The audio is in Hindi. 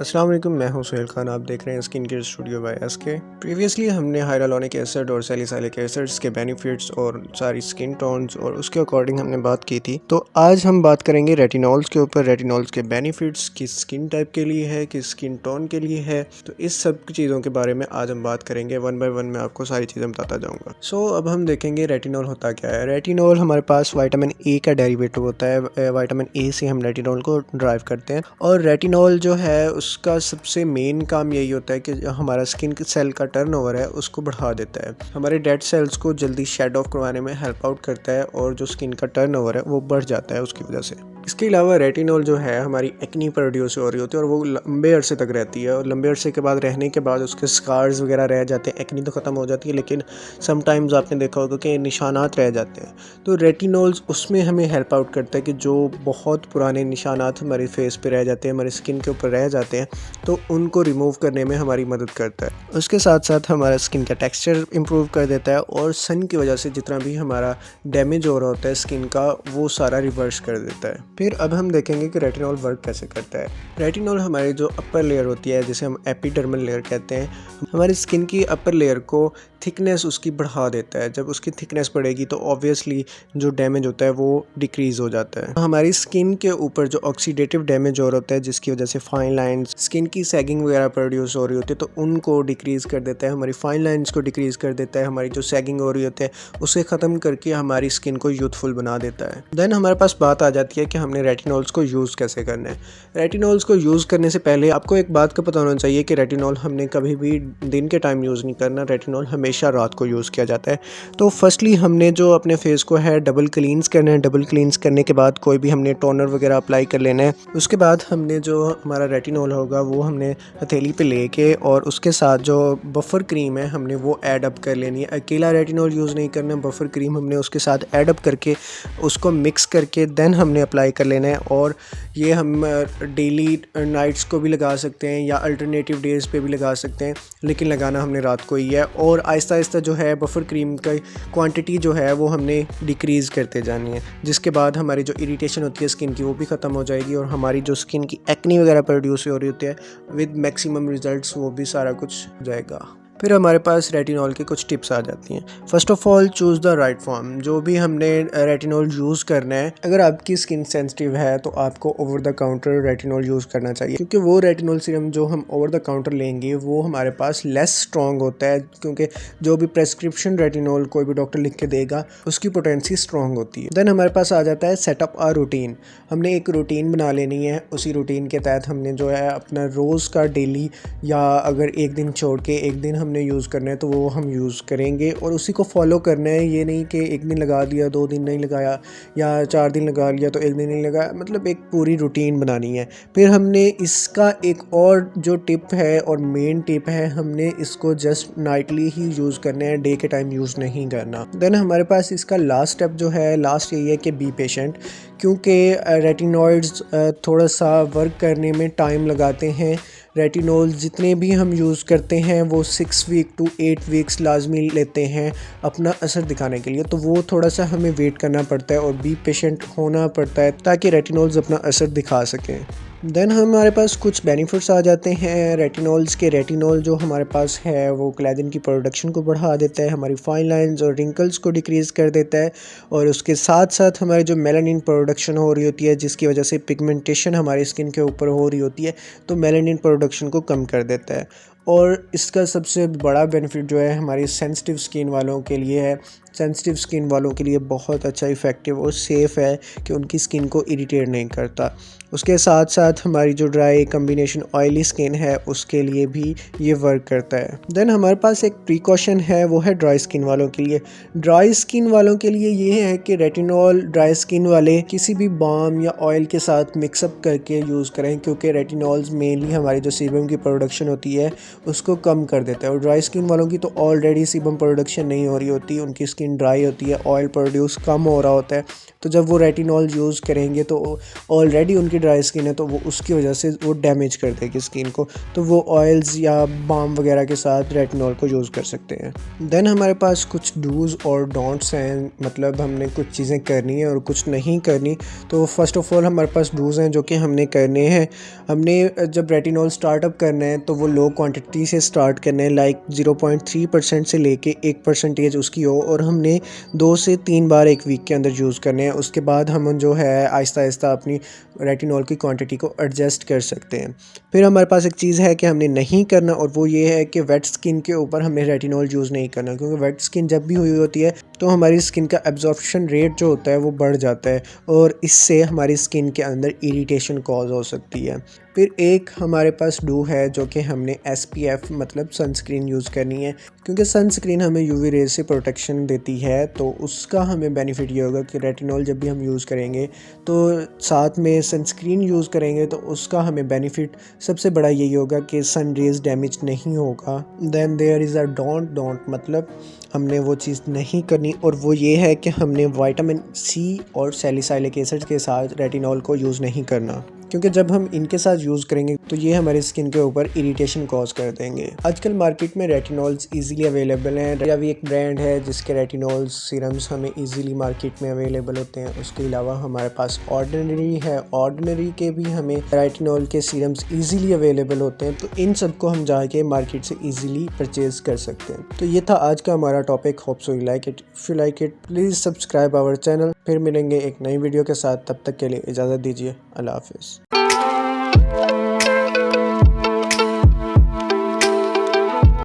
अस्सलाम वालेकुम, मैं हूं सुहेल खान। आप देख रहे हैं skin care studio by SK. Previously हमने हाइरालुरोनिक एसिड और सैलिसिलिक एसिड्स के बेनिफिट्स और सारी स्किन टोन्स और उसके अकॉर्डिंग हमने बात की थी। तो आज हम बात करेंगे रेटिनॉल्स के ऊपर। रेटिनॉल्स के बेनिफिट्स किस स्किन टाइप के लिए है, किस स्किन टोन के लिए है, तो इस सब चीज़ों के बारे में आज हम बात करेंगे। वन बाय वन मैं आपको सारी चीज़ें बताता जाऊँगा। सो अब हम देखेंगे रेटिनॉल होता क्या है। रेटिनॉल हमारे पास विटामिन ए का डेरिवेटिव होता है। विटामिन ए से हम रेटिनॉल को ड्राइव करते हैं और रेटिनॉल जो है उसका सबसे मेन काम यही होता है कि हमारा स्किन सेल का टर्नओवर है उसको बढ़ा देता है, हमारे डेड सेल्स को जल्दी शेड ऑफ करवाने में हेल्प आउट करता है और जो स्किन का टर्नओवर है वो बढ़ जाता है उसकी वजह से। इसके अलावा रेटिनॉल जो है हमारी एक्नी प्रोड्यूस हो रही होती है और वो लंबे अरसे तक रहती है और लंबे अरसे के बाद रहने के बाद उसके स्कार्स वगैरह रह जाते हैं। एक्नी तो ख़त्म हो जाती है लेकिन समटाइम्स आपने देखा होगा कि निशानात रह जाते हैं। तो रेटिनॉल्स उसमें हमें हेल्प आउट करता है कि जो बहुत पुराने निशानात हमारे फेस पे रह जाते हैं, हमारी स्किन के ऊपर रह जाते हैं, तो उनको रिमूव करने में हमारी मदद करता है। उसके साथ साथ हमारा स्किन का टेक्सचर इम्प्रूव कर देता है और सन की वजह से जितना भी हमारा डैमेज हो रहा होता है स्किन का वो सारा रिवर्स कर देता है। फिर अब हम देखेंगे कि रेटिनॉल वर्क कैसे करता है। रेटिनॉल हमारी जो अपर लेयर होती है, जिसे हम एपिडर्मल लेयर कहते हैं, हमारी स्किन की अपर लेयर को थिकनेस उसकी बढ़ा देता है। जब उसकी थिकनेस बढ़ेगी तो ऑब्वियसली जो डैमेज होता है वो डिक्रीज़ हो जाता है। हमारी स्किन के ऊपर जो ऑक्सीडेटिव डैमेज हो रहा होता है जिसकी वजह से फाइन लाइंस, स्किन की सैगिंग वगैरह प्रोड्यूस हो रही होती है, तो उनको डिक्रीज़ कर देता है। हमारी फाइन लाइंस को डिक्रीज़ कर देता है। हमारी जो सैगिंग हो रही होती है उसे ख़त्म करके हमारी स्किन को यूथफुल बना देता है। देन हमारे पास बात आ जाती है कि हमने रेटिनॉल्स को यूज़ कैसे करना है। रेटिनॉल्स को यूज़ करने से पहले आपको एक बात का पता होना चाहिए कि रेटिनॉल हमने कभी भी दिन के टाइम यूज़ नहीं करना। रेटिनॉल हमेशा रात को यूज़ किया जाता है। तो फर्स्टली हमने जो अपने फेस को है डबल क्लींस करना है। डबल क्लींस करने के बाद कोई भी हमने टोनर वगैरह अप्लाई कर लेना है। उसके बाद हमने जो हमारा रेटिनॉल होगा वो हमने हथेली पे लेके और उसके साथ जो बफर क्रीम है हमने वो ऐड अप कर लेनी है। अकेला रेटिनॉल यूज़ नहीं करना, बफर क्रीम हमने उसके साथ ऐड अप करके उसको मिक्स करके देन हमने अप्लाई कर लेना है। और ये हम डेली नाइट्स को भी लगा सकते हैं या अल्टरनेटिव डेज़ पे भी लगा सकते हैं, लेकिन लगाना हमने रात को ही है। और आहिस्ता आहिस्ता जो है बफर क्रीम का क्वांटिटी जो है वो हमने डिक्रीज़ करते जानी है, जिसके बाद हमारी जो इरिटेशन होती है स्किन की वो भी ख़त्म हो जाएगी और हमारी जो स्किन की एक्नी वगैरह प्रोड्यूस हो रही होती है विद मैक्सिमम रिजल्ट्स वो भी सारा कुछ जाएगा। फिर हमारे पास रेटिनॉल की कुछ टिप्स आ जाती हैं। First of all choose the right form. जो भी हमने रेटिनॉल यूज़ करना है, अगर आपकी स्किन सेंसिटिव है तो आपको over the counter retinol use करना चाहिए, क्योंकि वो रेटिनॉल सीरम जो हम ओवर द काउंटर लेंगे वो हमारे पास लेस स्ट्रॉन्ग होता है, क्योंकि जो भी प्रेस्क्रिप्शन रेटिनॉल कोई भी डॉक्टर लिख के देगा उसकी पोटेंसी स्ट्रॉन्ग होती है। देन हमारे पास आ जाता है सेटअप आ रूटीन। हमने एक रूटीन बना लेनी है। उसी रूटीन के तहत हमने जो है अपना रोज़ का डेली या अगर एक दिन छोड़ के एक दिन हमने यूज़ करना है तो वो हम यूज़ करेंगे और उसी को फॉलो करना है। ये नहीं कि एक दिन लगा दिया, 2 दिन नहीं लगाया, या 4 दिन लगा लिया तो एक दिन नहीं लगाया, मतलब एक पूरी रूटीन बनानी है। फिर हमने इसका एक और जो टिप है और मेन टिप है, हमने इसको जस्ट नाइटली ही यूज़ करना है, डे के टाइम यूज़ नहीं करना। देन हमारे पास इसका लास्ट स्टेप जो है, लास्ट यही है कि बी पेशेंट, क्योंकि रेटिनॉइड्स थोड़ा सा वर्क करने में टाइम लगाते हैं। रेटिनॉल जितने भी हम यूज़ करते हैं वो 6 वीक टू 8 वीक्स लाजमी लेते हैं अपना असर दिखाने के लिए, तो वो थोड़ा सा हमें वेट करना पड़ता है और बी पेशेंट होना पड़ता है ताकि रेटिनॉल्स अपना असर दिखा सकें। देन हमारे पास कुछ बेनिफिट्स आ जाते हैं रेटिनॉल्स के। रेटिनॉल जो हमारे पास है वो कोलेजन की प्रोडक्शन को बढ़ा देता है, हमारी फाइन लाइंस और रिंकल्स को डिक्रीज़ कर देता है, और उसके साथ साथ हमारी जो मेलानिन प्रोडक्शन हो रही होती है जिसकी वजह से पिगमेंटेशन हमारी स्किन के ऊपर हो रही होती है, तो मेलानिन प्रोडक्शन को कम कर देता है। और इसका सबसे बड़ा बेनिफिट जो है हमारी सेंसिटिव स्किन वालों के लिए है। सेंसिटिव स्किन वालों के लिए बहुत अच्छा इफ़ेक्टिव और सेफ़ है कि उनकी स्किन को इरिटेट नहीं करता। उसके साथ साथ हमारी जो ड्राई कम्बिनेशन ऑयली स्किन है उसके लिए भी ये वर्क करता है। देन हमारे पास एक प्रिकॉशन है, वो है ड्राई स्किन वालों के लिए। ड्राई स्किन वालों के लिए ये है कि रेटिनॉल ड्राई स्किन वाले किसी भी बाम या ऑयल के साथ मिक्सअप करके यूज़ करें, क्योंकि रेटिनॉल्स मेनली हमारी जो सीबम की प्रोडक्शन होती है उसको कम कर देता है, और ड्राई स्किन वालों की तो ऑलरेडी सीबम प्रोडक्शन नहीं हो रही होती, उनकी स्किन स्किन ड्राई होती है, ऑयल प्रोड्यूस कम हो रहा होता है, तो जब वो रेटिनॉल यूज़ करेंगे तो ऑलरेडी उनकी ड्राई स्किन है तो वो उसकी वजह से वो डैमेज कर देगी स्किन को, तो वो ऑयल्स या बाम वगैरह के साथ रेटिनॉल को यूज़ कर सकते हैं। देन हमारे पास कुछ डूज़ और डोंट्स हैं, मतलब हमने कुछ चीज़ें करनी है और कुछ नहीं करनी। तो फर्स्ट ऑफ ऑल हमारे पास डूज़ हैं जो कि हमने करने हैं। हमने जब रेटिनॉल स्टार्टअप करना है तो वो लो क्वांटिटी से स्टार्ट करना है, लाइक 0.3% से लेके 1% उसकी हो, और हमने 2 से 3 बार एक वीक के अंदर यूज़ करने हैं। उसके बाद हम जो है आहिस्ता आहिस्ता अपनी रेटिनॉल की क्वांटिटी को एडजस्ट कर सकते हैं। फिर हमारे पास एक चीज़ है कि हमने नहीं करना, और वो ये है कि वेट स्किन के ऊपर हमें रेटिनॉल यूज़ नहीं करना, क्योंकि वेट स्किन जब भी हुई होती है तो हमारी स्किन का एब्जॉर्प्शन रेट जो होता है वो बढ़ जाता है, और इससे हमारी स्किन के अंदर इरिटेशन कॉज हो सकती है। फिर एक हमारे पास डू है जो कि हमने SPF मतलब सनस्क्रीन यूज़ करनी है, क्योंकि सनस्क्रीन हमें UV रेज से प्रोटेक्शन देती है। तो उसका हमें बेनिफिट ये होगा कि रेटिनॉल जब भी हम यूज़ करेंगे तो साथ में सनस्क्रीन यूज़ करेंगे, तो उसका हमें बेनिफिट सबसे बड़ा यही होगा कि सन रेज डैमेज नहीं होगा। Then there is a don't मतलब हमने वो चीज़ नहीं करनी, और वो ये है कि हमने विटामिन C और सैलिसाइलिक एसिड के साथ रेटिनॉल को यूज़ नहीं करना, क्योंकि जब हम इनके साथ यूज़ करेंगे तो ये हमारी स्किन के ऊपर इरिटेशन कॉज कर देंगे। आजकल मार्केट में रेटिनॉल्स इजीली अवेलेबल हैं। अभी एक ब्रांड है जिसके रेटिनॉल सीरम्स हमें इजीली मार्केट में अवेलेबल होते हैं। उसके अलावा हमारे पास ऑर्डिनरी है, ऑर्डिनरी के भी हमें रेटिनॉल के सीरम्स इजीली अवेलेबल होते हैं। तो इन सबको हम जाके मार्केट से इजीली परचेज कर सकते हैं। तो ये था आज का हमारा topic. Hope so you like it. If you like it please subscribe our channel. फिर मिलेंगे एक नई वीडियो के साथ, तब तक के लिए इजाज़त दीजिए। अल्लाह हाफिज़।